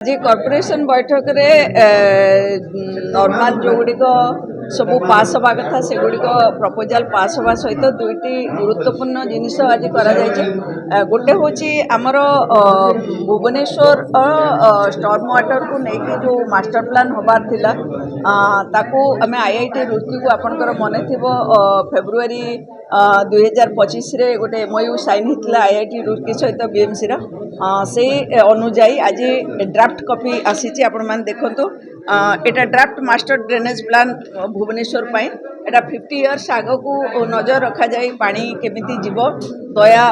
आज कॉर्पोरेशन बैठक रे नॉर्मल जो गुड़िक सब पास हवा कथा से गुड़िक प्रपोजाल पास हवा सहित दुईटी गुरुत्वपूर्ण जिनिस आज करा गोटे हूँ आमर भुवनेश्वर स्टॉर्म वाटर को लेकिन जो मास्टर प्लान हबार थिला ताकू आम आईआईटी रुड़की को आपंकर मन थी फेब्रुआरी 2025 रे गोटे एमओयू साइन होता आईआईटी रुड़की सहित बीएमसी से अनुजाई आज ड्राफ्ट कॉपी आसी आपण मैंने देखु एटा draft master drainage plan Bhubaneswar एटा 50 इयर्स आग को नजर रखा जाए पानी केमिति जीव दया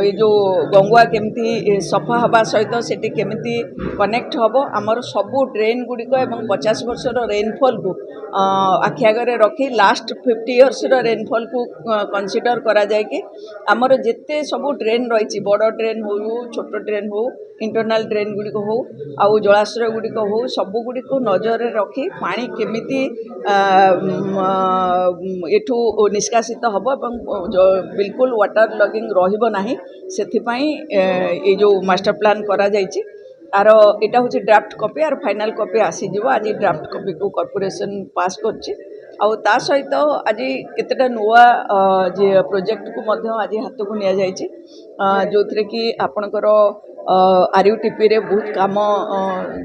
ये जो गंगुआ केमिति सफा हवा सहित सेठी केमिति कनेक्ट हम आमर सबू ड्रेन गुड़िक 50 वर्षर रेनफॉल को आखि आगे रखी लास्ट 50 इयर्स रेनफॉल को कंसीडर करा जाए कि आमर जिते सबू ड्रेन रही बड़ ड्रेन हो छोट ड्रेन हो इंटरनल ड्रेन गुड़िक हो आउ जलाशय गुड़िक हो सबू गुड़िक नजर रखी पानी केमिति एठू निष्कासित हम बिल्कुल वाटर लगिंग रहिबो नाही सेथिपाई ये जो मास्टर प्लान करा जायछि आर एटा हूँ ड्राफ्ट कॉपी आर फाइनल कॉपी आसीजिव आज ड्राफ्ट कॉपी को कॉर्पोरेशन पास करछि आउ ता सहित आज केतेटा नुआ प्रोजेक्ट को मध्य आज हाथ को निया जायछि जो थे कि आपणकर आरयूटीपी रे बहुत काम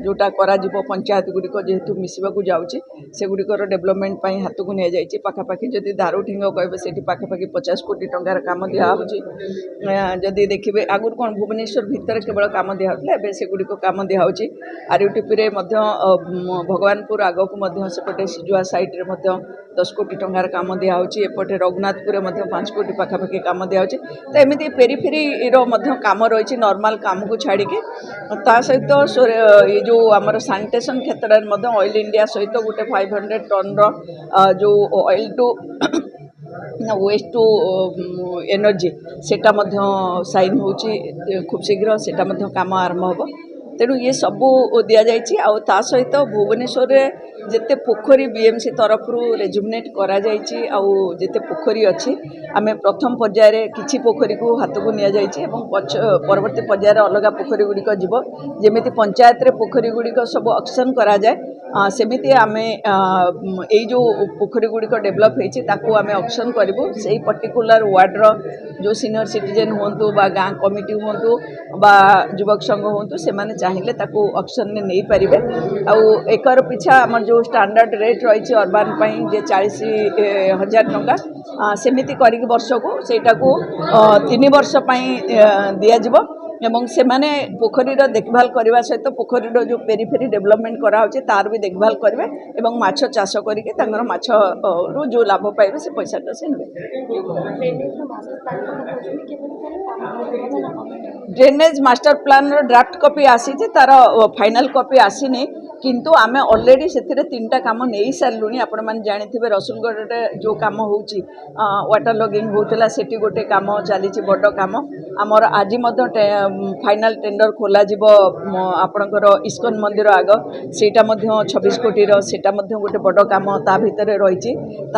जोटा करा जिवो पंचायत गुड़िक जेहेतु मिसवाक जाऊँगी से गुड़िकर डेवलपमेंट पाई हाथ को निया जायछि पाखापाखि जदि दारुठिंग कहबे सेठी पाखापाखि 50 कोटी टंकार काम दिया होछि जदि देखिबे आगुर कोन भुवनेश्वर भितर केवल काम दिया होतले एबे से गुड़िक काम दिया होछि आरयूटीपी रे मध्य भगवानपुर आग को मध्य सेपटे सिजुआ साइड रे मध्य 10 कोटी टंकार काम दिया होछि एपटे रघुनाथपुर मध्य 5 कोटी पाखापाखि काम दिया होछि तो एमिति पेरीफेरी रो मध्य काम रही नॉर्मल काम को छाड़ी के ता सहित ये जो आमर सैनिटेशन क्षेत्र में ऑयल इंडिया सहित गोटे 500 टन जो oil to waste to energy सेटा साइन होची खूब शीघ्र सेटा काम आरंभ हम तेणु ये सबू दि जा सहित भुवनेश्वर में जिते पोखरी बीएमसी तरफ रेजुमिनेट करा जायछि आउ जिते पोखरी अच्छी आम प्रथम पर्यायर किछि पोखरी को हाथ को निया जायछि एवं परवर्ती पर्यायर अलग पोखरी गुड़िक जीव जेमिति पंचायत रे पोखरी गुड़िक सब ऑक्शन करा जाए सेमिति आमे एई जो पोखरी गुड़िक डेभलप होइछि ताकू आमे ऑक्शन करिवु सेही पर्टिकुलर वार्ड रो जो सीनियर सिटीजन होंतु बा गाँ कमिटी होंतु बा युवक संघ होंतु से माने चाहिए ताकू ऑक्शन ने नहीं पारिबे आउ एकर पिछा हमर जो स्टैंडर्ड रेट रही अर्बान पाई जे 40,000 टंका सेमिति करिक वर्ष को सेटा को 3 वर्ष पाई दिया जिवो एवं से माने पोखरी देखभाल करने सहित पोखरी जो पेरीफेरी डेवलपमेंट करा होचे तार भी देखभाल करेंगे एवं माछ चाष करके माछ रू जो लाभ पाइबे से पैसाटा से drainage master plan draft copy आसी तार फाइनल कॉपी आसीनी किंतु आमे ऑलरेडी से 3टा काम नहीं सारूँ आपण मैंने जानी रसुलगढ़ जो काम होची वाटर लॉगिंग होता सेठी गोटे काम चली बड़ काम आमर आज फाइनल टेंडर खोल आपणकर इस्कन मंदिर आग सेटा 26 कोटी सेटा गोटे बड़ काम ता भितर रही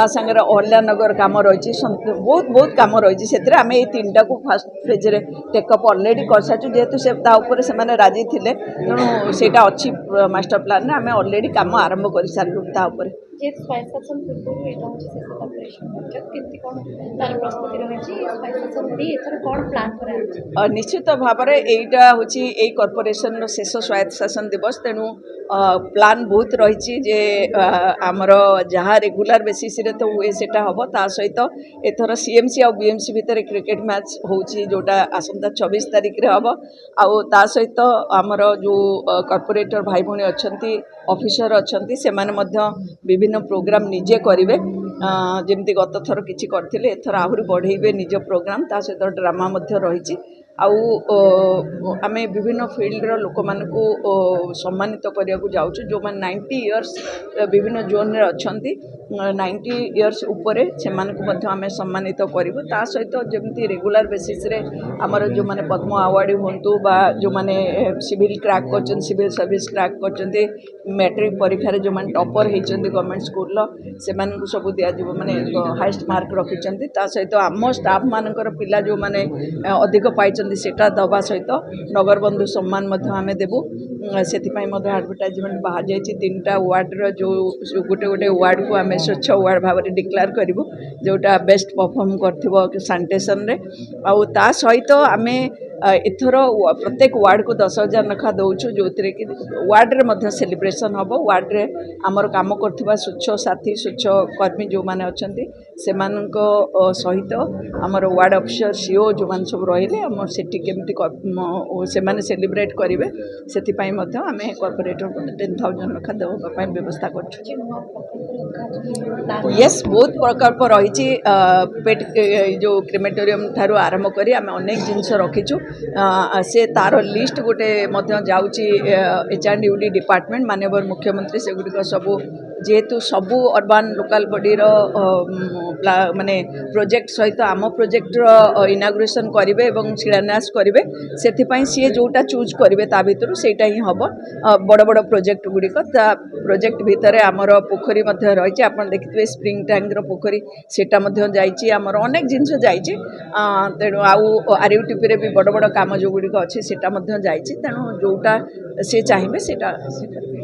सागर अहल्यानगर काम रही बहुत बहुत काम रही से आम ये 3टा को फास्ट फेज रे टेकअप ऑलरेडी कर सारी जेहेतु से राजी थे तेणु सेटा अच्छी मास्टर प्लान आम ऑलरेडी काम आरंभ कर सारू निश्चित भाव में यहीटा हूँ यही कॉर्पोरेशन शेष स्वायत्त शासन दिवस तेणु प्लान बहुत रही जे आमर जहाँ रेगुलर बेसिस रे तो हुए सेटा हम ता सहित एथर सीएमसी और बीएमसी भितर क्रिकेट मैच होची जोटा आसंता 24 तारिख रे हम आउ ता सहित आमर जो कॉर्पोरेटर भाई भौणी अच्छी ऑफिसर अच्छी से विभिन्न प्रोग्राम निजे करेंगे जमती गत थर किसी करते एथर आहरी बढ़ेबे निज प्रोग्राम ता सहित ड्रामा रही आउ आम विभिन्न फिल्ड लोक मानू सम्मानित करने को जाऊँ जो मैंने 90 इयर्स विभिन्न जोन रे अच्छी 90 इयर्स उपरे से आम सम्मानित करूँ ता सहित जमती रेगुलर बेसिस रे आमर जो मैंने पद्म अवार्ड हूँ बा जो मैंने सिविल क्रैक कर सिविल सर्विस क्रैक कर मैट्रिक परीक्षा जो मैंने टॉपर होती गवर्नमेंट स्कूल से सब दिज्व मैंने हाईएस्ट मार्क रखिंट सहित आम स्टाफ मानकर पिला जो मैंने अधिक पाई କହିଛନ୍ତି ସେଟା ଦେବା ସହିତ ନଗରବନ୍ଧୁ ସମ୍ମାନ ମଧ୍ୟ ଆମେ ଦେବୁ ସେଥିପାଇଁ ମଧ୍ୟ ଆଡ଼ଭର୍ଟାଇଜମେଣ୍ଟ ବାହାରି ଯାଇଛି 3ଟା ୱାର୍ଡ଼ର ଯେଉଁ ଗୋଟେ ଗୋଟେ ୱାର୍ଡ଼କୁ ଆମେ ସ୍ୱଚ୍ଛ ୱାର୍ଡ଼ ଭାବରେ ଡିକ୍ଲେୟାର କରିବୁ ଯେଉଁଟା ବେଷ୍ଟ ପରଫର୍ମ କରିଥିବ ସାନିଟେସନରେ ଆଉ ତା ସହିତ ଆମେ ଏଥର ପ୍ରତ୍ୟେକ ୱାର୍ଡ଼କୁ 10,000 ଲେଖା ଦେଉଛୁ ଯେଉଁଥିରେ କି ୱାର୍ଡ଼ରେ ମଧ୍ୟ ସେଲିବ୍ରେସନ୍ ହେବ ୱାର୍ଡ଼ରେ ଆମର କାମ କରୁଥିବା ସ୍ୱଚ୍ଛ ସାଥୀ ସ୍ୱଚ୍ଛ କର୍ମୀ ଯେଉଁମାନେ ଅଛନ୍ତି ସେମାନଙ୍କ ସହିତ ଆମର ୱାର୍ଡ଼ ଅଫିସର ସିଓ ଯେଉଁମାନେ ସବୁ ରହିଲେ ଆମର ସେଠି କେମିତି ସେମାନେ ସେଲିବ୍ରେଟ୍ କରିବେ ସେଥିପାଇଁ ମଧ୍ୟ ଆମେ କର୍ପୋରେଟରକୁ 10,000 ଲେଖା ଦେବା ପାଇଁ ବ୍ୟବସ୍ଥା କରୁଛୁ ୟେସ୍ ବହୁତ ପ୍ରକଳ୍ପ ରହିଛି ପେଟ୍ ଯେଉଁ କ୍ରିମେଟୋରିୟମ୍ ଠାରୁ ଆରମ୍ଭ କରି ଆମେ ଅନେକ ଜିନିଷ ରଖିଛୁ ସେ ତାର ଲିଷ୍ଟ ଗୋଟେ ମଧ୍ୟ ଯାଉଛି HRD ଡିପାର୍ଟମେଣ୍ଟ ମାନ୍ୟବର ମୁଖ୍ୟମନ୍ତ୍ରୀ ସେଗୁଡ଼ିକ ସବୁ ଯେହେତୁ ସବୁ ଅର୍ବାନ୍ ଲୋକାଲ୍ ବଡ଼ିର ମାନେ ପ୍ରୋଜେକ୍ଟ ସହିତ ଆମ ପ୍ରୋଜେକ୍ଟର ଇନାଗୁରେସନ୍ କରିବେ ଏବଂ ଶିଳାନ୍ୟାସ କରିବେ ସେଥିପାଇଁ ସିଏ ଯେଉଁଟା ଚୁଜ୍ କରିବେ ତା ଭିତରୁ ସେଇଟା ହିଁ ହେବ ବଡ଼ ବଡ଼ ପ୍ରୋଜେକ୍ଟ ଗୁଡ଼ିକ ତା ପ୍ରୋଜେକ୍ଟ ଭିତରେ ଆମର ପୋଖରୀ ମଧ୍ୟ ରହିଛି ଆପଣ ଦେଖିଥିବେ ସ୍ପ୍ରିଙ୍ଗ ଟ୍ୟାଙ୍କର ପୋଖରୀ ସେଇଟା ମଧ୍ୟ ଯାଇଛି ଆମର ଅନେକ ଜିନିଷ ଯାଇଛି ତେଣୁ ଆଉ RUTPରେ ବି ବଡ଼ ବଡ଼ କାମ ଯେଉଁଗୁଡ଼ିକ ଅଛି ସେଇଟା ମଧ୍ୟ ଯାଇଛି ତେଣୁ ଯେଉଁଟା ସେ ଚାହିଁବେ ସେଇଟା ସେ କରିବେ